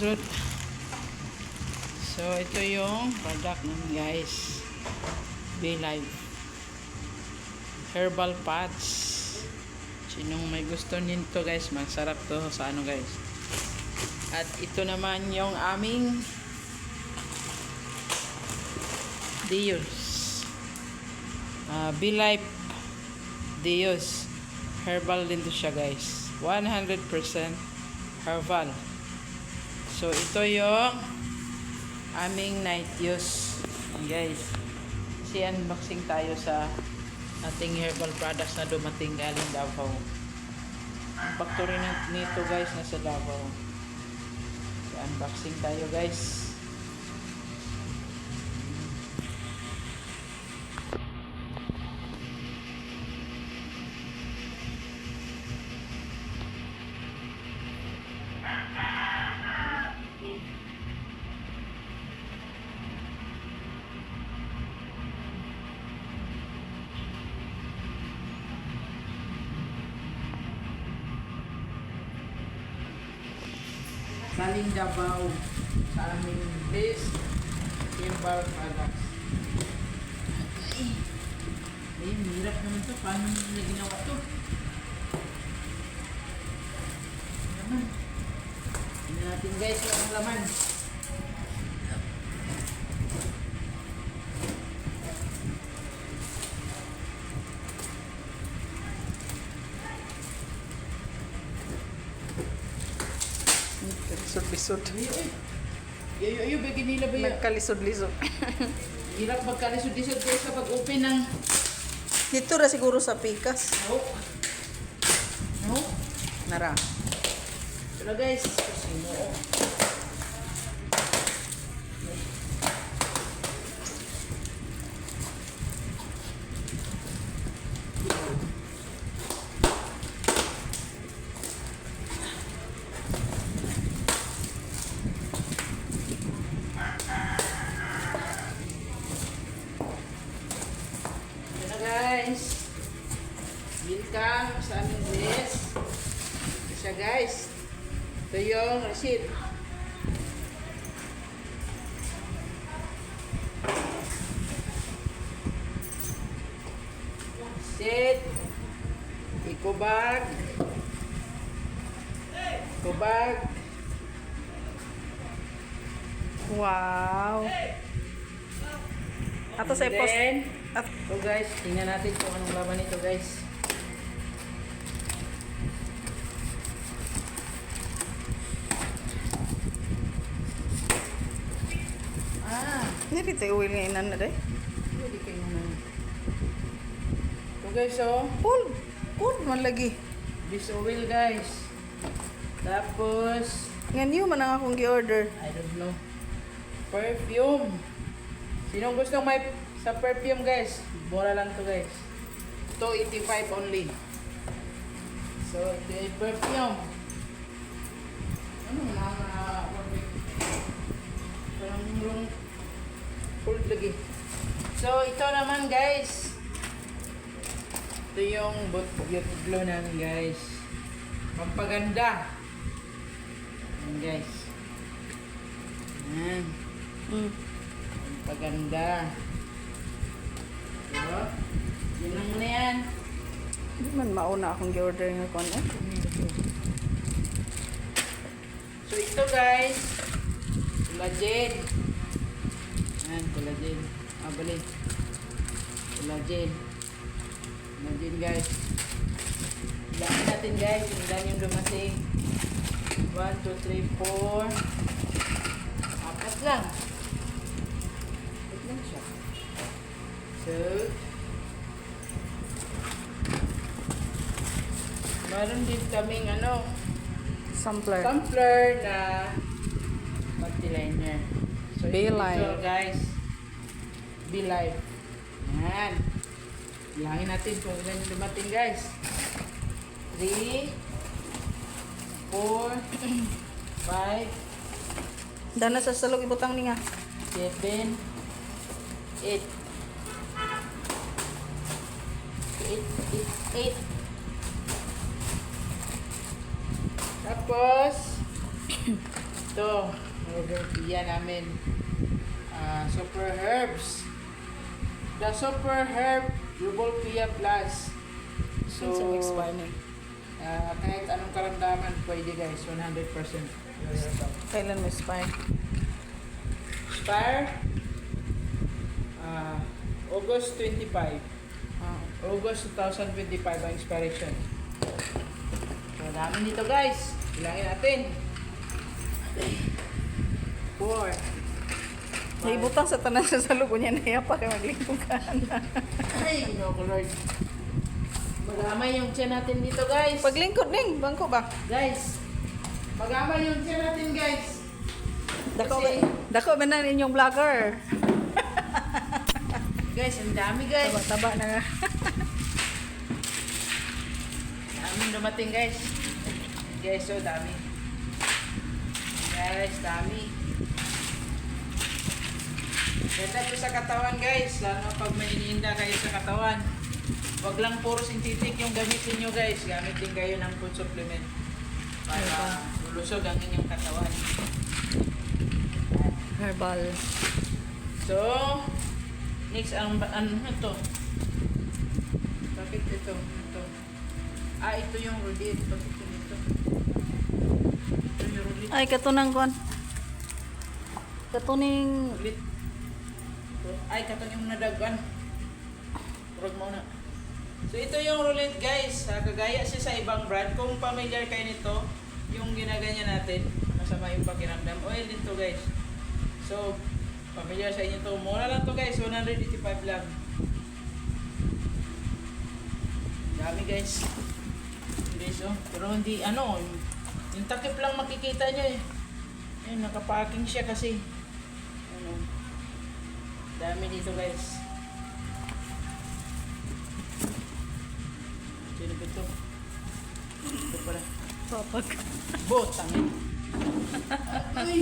Rod. So, ito yung product namin guys. Be Live Herbal Pads. Sinong may gusto nito guys, masarap to sa ano guys. At ito naman yung aming Dios. Be Live Dios. Herbal din to siya guys. 100% herbal. So, ito yung aming night use. Guys, kasi unboxing tayo sa ating herbal products na dumating galing Davao. Ang factory nito guys, nasa Davao. So, unboxing tayo guys. Galing Davao sa aming best herbal products. Ay, hirap naman to. Paano nila ginawa to? Laman. Tingnan natin guys yung laman. Lisod-lisod. Ayo, bigyan nila ba yun? Nagkalisod-lisod. Hirap magkalisod-lisod kayo sa pag-open ng... Dito ra siguro sa pikas. No? Nara. Pero guys, kasi mo. Guys, welcome sa aming dress. Ito siya guys. Ito yung receipt. Receipt. Eco bag. Eco bag. Wow. Ato sa post. So guys, tingnan natin kung anong laman nito guys. Hindi tayo uwi nga inan na day. Pwede kayo naman. So guys, oh. Cool man lagi. This oil guys. Tapos, Nganyo man ang akong gi-order. I don't know. Perfume. Sinong gustong may sa perfume guys? Mura lang to guys. 285 only. So, ito yung perfume. Ano na parang yung full lagi. So, ito naman guys. Ito yung beauty glow namin guys. Pampaganda. Ayan guys. Ayan. Pampaganda. So, yun lang muna yan. Hindi man mauna akong gi-order nga kon eh. So, ito guys. Collagen. Ayan, collagen. Bali. Collagen. Collagen guys. Ilangin natin guys. Ilan yung dumating. 1, 2, 3, 4. Apat lang. Apat lang siya. So, meron din kaming Sampler. tumbler na panty liner. So, Be ito Live. guys. Be Live. Yan. Bilangin natin kung ilan yung dumating guys. 3, 4, 5, Dana sa salog ibutang ni nga. 7, 8. 8. Tapos, Ito, herbal pia namin. Super herbs. The super herb herbal pia plus. So, So, expire na. kahit anong karamdaman, pwede guys, 100%. Herbal. Kailan mo expire? Expire August 25. August 2025 ang expiration. So, dami dito guys. Bilangin natin. 4. Naibutang sa tanan sa salugo niya na iya pa kay maglingkugan. Ay, no, Lord. Magamay yung tiyan natin dito guys. Paglingkod ning, bangko ba? Guys, magamay yung tiyan natin guys. Dako ba na inyong vlogger? Guys, ang dami guys. Taba na nga. Daming dumating guys. Guys, so dami. Guys, dami. Ganda to sa katawan guys. Lalo pag may iniinda kayo sa katawan. Huwag lang puro synthetic yung gamitin nyo guys. Gamitin kayo ng food supplement. Para lulusog ang inyong katawan. Herbal. So, next ang ano to? Bakit ito? Ito. Ito yung rulit. Bakit ito? Ito yung rulit. Ay, katunang kon. Katuning Rulit. Katong yung nadagan. Purog mo na. So, ito yung rulit guys. Kagaya siya sa ibang brand. Kung familiar kayo nito, yung ginaganyan natin, masama yung pakiramdam. Oil din to guys. So, familiar sa inyo to. Mura lang to guys. 185 lang. Dami guys. Guys, oh. Pero hindi, yung takip lang makikita nyo eh. Ayun, nakaparking siya kasi. Ano. Dami dito guys. Sino ba ito? Ito pala. papag. Botang eh. Ay,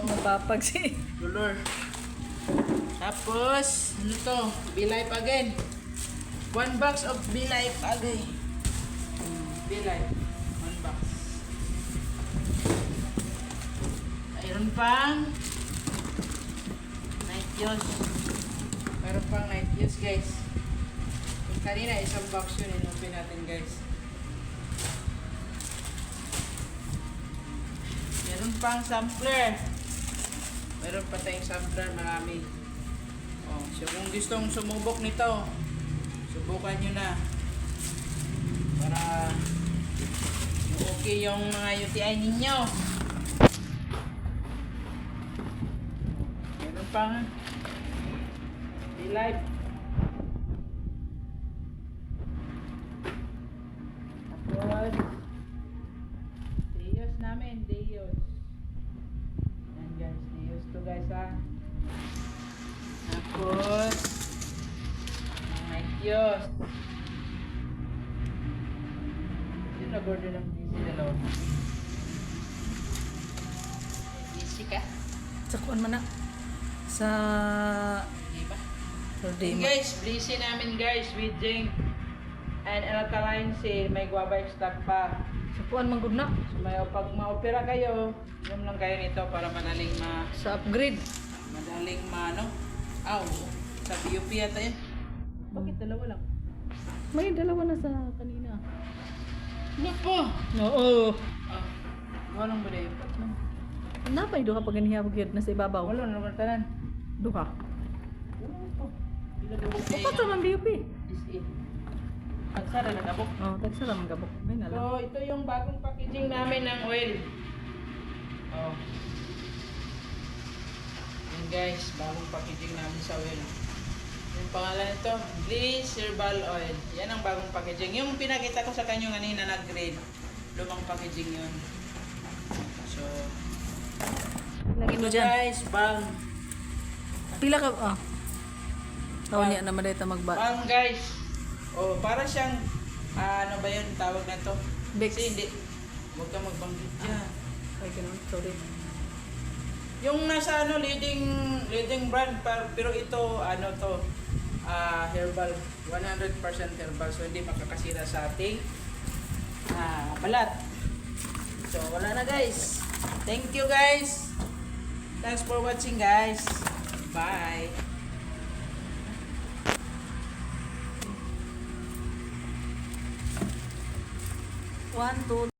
Mapapag si. dolor. Tapos, ano to? Be-Life again. 1 box of Be-Life again. Be-Life. 1 box. Mayroon pang Night Use. Mayroon pang Night Use guys. Yung kanina isang box yun. Inopen natin guys. Meron pang sampler. Meron pa tayong sampler, marami. Oh, so kung gustong sumubok nito, subukan nyo na. Para okay yung mga UTI ninyo. Meron pang Be-Life. Tapos Deos namin, Deos. Yan guys, Deos to guys ha. Tapos Night Use. Yun nag-order ng DC dalawa. DC ka? Sa kuan man na. Sa Diba? Rodema. Guys, DC namin guys with zinc and alkaline seal. May guava stock pa. Sa kuan man gud na. So, pag ma-opera kayo, inom lang kayo nito para madaling Sa upgrade. ano? Sa PUP yata yun. Bakit dalawa lang? May dalawa na sa kanina. Nako! Oo. Walang ba dahil? Napay duha pag ganiha gyud na sa ibabaw. Wala naman tanan. Duha. Upat Upat man BUP. Pagsara na kabok. Oh, tagsa ra man gabok. May na lang. So, ito yung bagong packaging namin ng oil. Oh. Yan guys, bagong packaging namin sa oil. Yung pangalan nito, Bliss Herbal Oil. Yan ang bagong packaging. Yung pinakita ko sa kanyo kanina na green, lumang packaging yun. So, Lagi mo ito dyan. guys, bang. Pila ka Tawon niya naman dito magba. Bang guys. Oh, para siyang, ano ba yun, tawag na to? Vicks. Kasi hindi. Huwag kang magbanggit dyan. Ay ganun, sorry. Yung nasa leading brand, pero ito, herbal. 100% herbal. So, hindi makakasira sa ating balat. So, wala na guys. Thank you guys. Thanks for watching guys. Bye. 1, 2,